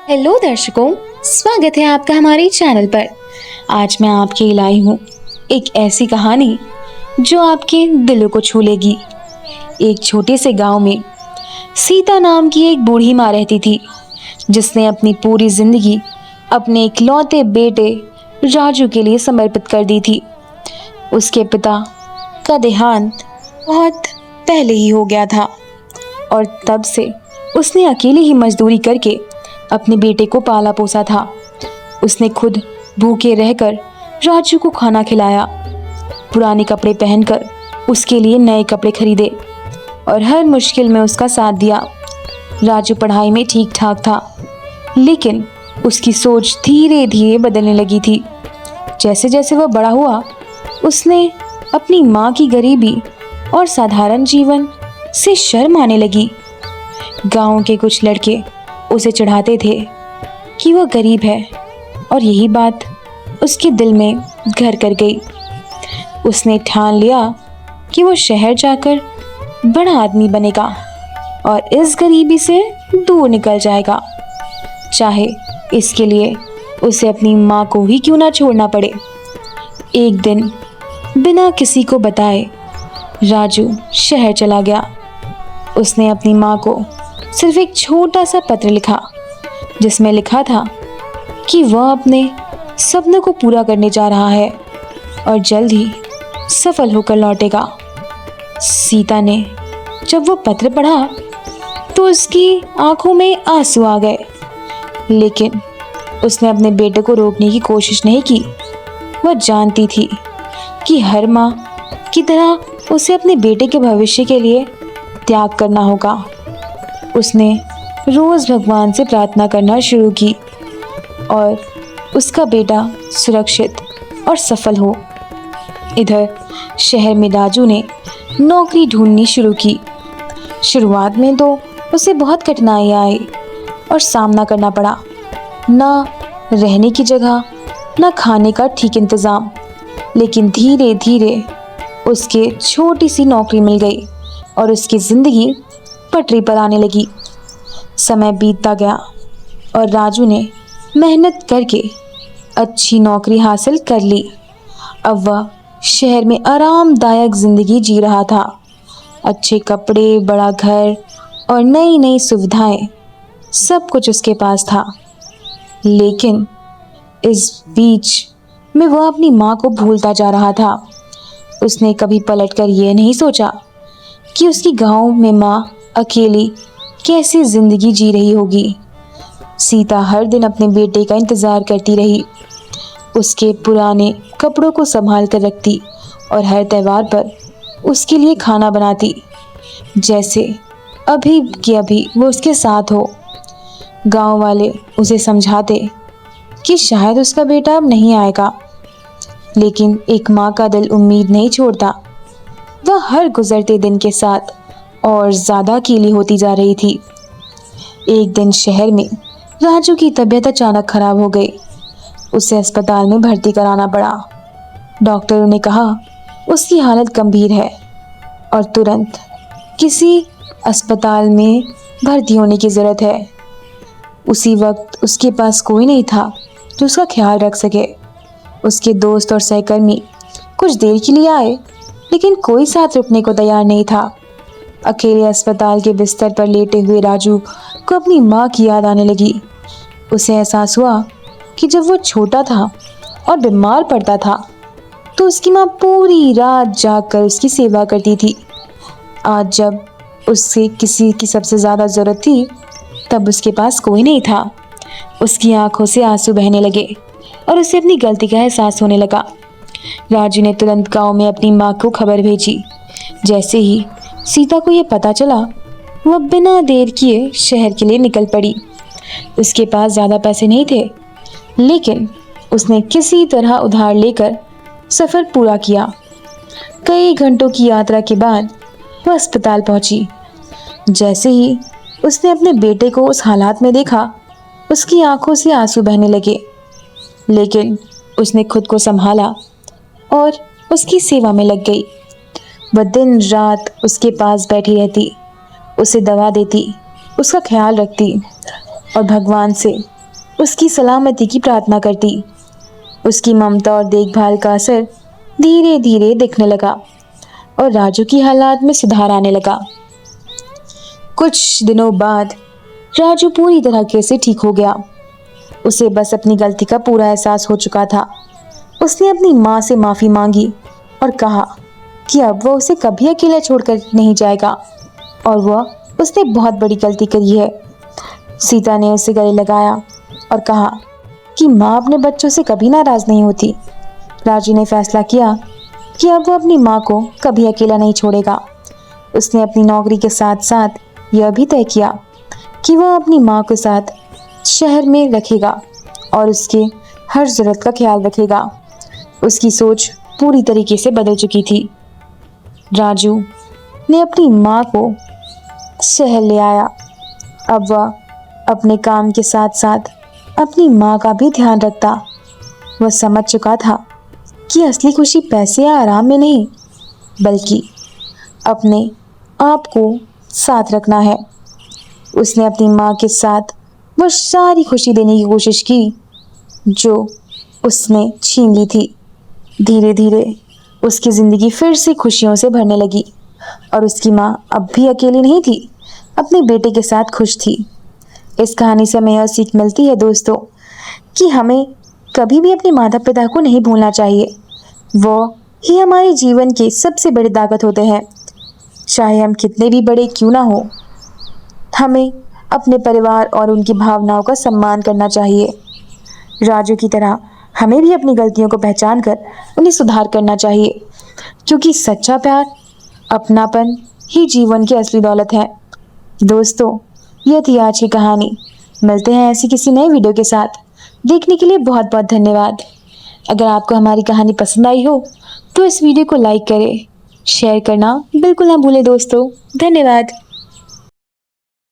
Hello दर्शकों, स्वागत है आपका हमारे चैनल पर। आज मैं आपके लिए लाई हूँ एक ऐसी कहानी जो आपके दिलों को छू लेगी। एक छोटे से गांव में सीता नाम की एक बूढ़ी माँ रहती थी, जिसने अपनी पूरी जिंदगी अपने इकलौते बेटे राजू के लिए समर्पित कर दी थी। उसके पिता का देहांत बहुत पहले ही हो गया था और तब से उसने अकेले ही मजदूरी करके अपने बेटे को पाला पोसा था। उसने खुद भूखे रहकर राजू को खाना खिलाया, पुराने कपड़े पहनकर उसके लिए नए कपड़े खरीदे और हर मुश्किल में उसका साथ दिया। राजू पढ़ाई में ठीक ठाक था, लेकिन उसकी सोच धीरे धीरे बदलने लगी थी। जैसे जैसे वह बड़ा हुआ, उसने अपनी माँ की गरीबी और साधारण जीवन से शर्म आने लगी। गांव के कुछ लड़के उसे चढ़ाते थे कि वह गरीब है और यही बात उसके दिल में घर कर गई। उसने ठान लिया कि वो शहर जाकर बड़ा आदमी बनेगा और इस गरीबी से दूर निकल जाएगा, चाहे इसके लिए उसे अपनी माँ को ही क्यों ना छोड़ना पड़े। एक दिन बिना किसी को बताए राजू शहर चला गया। उसने अपनी माँ को सिर्फ एक छोटा सा पत्र लिखा, जिसमें लिखा था कि वह अपने सपनों को पूरा करने जा रहा है और जल्द ही सफल होकर लौटेगा। सीता ने जब वो पत्र पढ़ा तो उसकी आंखों में आंसू आ गए, लेकिन उसने अपने बेटे को रोकने की कोशिश नहीं की। वह जानती थी कि हर माँ की तरह उसे अपने बेटे के भविष्य के लिए त्याग करना होगा। उसने रोज भगवान से प्रार्थना करना शुरू की और उसका बेटा सुरक्षित और सफल हो। इधर शहर में राजू ने नौकरी ढूंढनी शुरू की। शुरुआत में तो उसे बहुत कठिनाइयाँ आई और सामना करना पड़ा। ना रहने की जगह, ना खाने का ठीक इंतज़ाम, लेकिन धीरे धीरे उसके छोटी सी नौकरी मिल गई और उसकी ज़िंदगी पटरी पर आने लगी। समय बीतता गया और राजू ने मेहनत करके अच्छी नौकरी हासिल कर ली। अब वह शहर में आरामदायक जिंदगी जी रहा था। अच्छे कपड़े, बड़ा घर और नई नई सुविधाएं, सब कुछ उसके पास था। लेकिन इस बीच में वह अपनी माँ को भूलता जा रहा था। उसने कभी पलटकर यह नहीं सोचा कि उसकी गांव में माँ अकेली कैसी जिंदगी जी रही होगी। सीता हर दिन अपने बेटे का इंतजार करती रही, उसके पुराने कपड़ों को संभाल कर रखती और हर त्योहार पर उसके लिए खाना बनाती, जैसे अभी कि अभी वो उसके साथ हो। गांव वाले उसे समझाते कि शायद उसका बेटा अब नहीं आएगा, लेकिन एक माँ का दिल उम्मीद नहीं छोड़ता। वह हर गुजरते दिन के साथ और ज़्यादा अकेली होती जा रही थी। एक दिन शहर में राजू की तबीयत अचानक खराब हो गई। उसे अस्पताल में भर्ती कराना पड़ा। डॉक्टरों ने कहा उसकी हालत गंभीर है और तुरंत किसी अस्पताल में भर्ती होने की ज़रूरत है। उसी वक्त उसके पास कोई नहीं था जो उसका ख्याल रख सके। उसके दोस्त और सहकर्मी कुछ देर के लिए आए, लेकिन कोई साथ रुकने को तैयार नहीं था। अकेले अस्पताल के बिस्तर पर लेटे हुए राजू को अपनी माँ की याद आने लगी। उसे एहसास हुआ कि जब वो छोटा था और बीमार पड़ता था तो उसकी माँ पूरी रात जागकर उसकी सेवा करती थी। आज जब उससे किसी की सबसे ज़्यादा ज़रूरत थी, तब उसके पास कोई नहीं था। उसकी आंखों से आंसू बहने लगे और उसे अपनी गलती का एहसास होने लगा। राजू ने तुरंत गांव में अपनी माँ को खबर भेजी। जैसे ही सीता को यह पता चला, वह बिना देर किए शहर के लिए निकल पड़ी। उसके पास ज़्यादा पैसे नहीं थे, लेकिन उसने किसी तरह उधार लेकर सफ़र पूरा किया। कई घंटों की यात्रा के बाद वह अस्पताल पहुंची। जैसे ही उसने अपने बेटे को उस हालात में देखा, उसकी आंखों से आंसू बहने लगे, लेकिन उसने खुद को संभाला और उसकी सेवा में लग गई। वह दिन रात उसके पास बैठी रहती, उसे दवा देती, उसका ख्याल रखती और भगवान से उसकी सलामती की प्रार्थना करती। उसकी ममता और देखभाल का असर धीरे धीरे दिखने लगा और राजू की हालात में सुधार आने लगा। कुछ दिनों बाद राजू पूरी तरह से ठीक हो गया। उसे बस अपनी गलती का पूरा एहसास हो चुका था। उसने अपनी माँ से माफी मांगी और कहा कि अब वह उसे कभी अकेला छोड़कर नहीं जाएगा और वह उसने बहुत बड़ी गलती करी है। सीता ने उसे गले लगाया और कहा कि माँ अपने बच्चों से कभी नाराज नहीं होती। राजू ने फैसला किया कि अब वो अपनी माँ को कभी अकेला नहीं छोड़ेगा। उसने अपनी नौकरी के साथ साथ यह भी तय किया कि वह अपनी माँ के साथ शहर में रखेगा और उसके हर जरूरत का ख्याल रखेगा। उसकी सोच पूरी तरीके से बदल चुकी थी। राजू ने अपनी माँ को शहर ले आया। अब वह अपने काम के साथ साथ अपनी माँ का भी ध्यान रखता। वह समझ चुका था कि असली खुशी पैसे या आराम में नहीं, बल्कि अपने आप को साथ रखना है। उसने अपनी माँ के साथ वह सारी खुशी देने की कोशिश की जो उसने छीन ली थी। धीरे धीरे उसकी ज़िंदगी फिर से खुशियों से भरने लगी और उसकी माँ अब भी अकेली नहीं थी, अपने बेटे के साथ खुश थी। इस कहानी से हमें यह सीख मिलती है दोस्तों कि हमें कभी भी अपने माता पिता को नहीं भूलना चाहिए। वो ही हमारे जीवन के सबसे बड़ी ताकत होते हैं। चाहे हम कितने भी बड़े क्यों ना हो, हमें अपने परिवार और उनकी भावनाओं का सम्मान करना चाहिए। राजू की तरह हमें भी अपनी गलतियों को पहचान कर उन्हें सुधार करना चाहिए, क्योंकि सच्चा प्यार, अपनापन ही जीवन की असली दौलत है। दोस्तों, यह थी आज की कहानी। मिलते हैं ऐसी किसी नए वीडियो के साथ। देखने के लिए बहुत बहुत धन्यवाद। अगर आपको हमारी कहानी पसंद आई हो तो इस वीडियो को लाइक करें, शेयर करना बिल्कुल ना भूलें दोस्तों। धन्यवाद।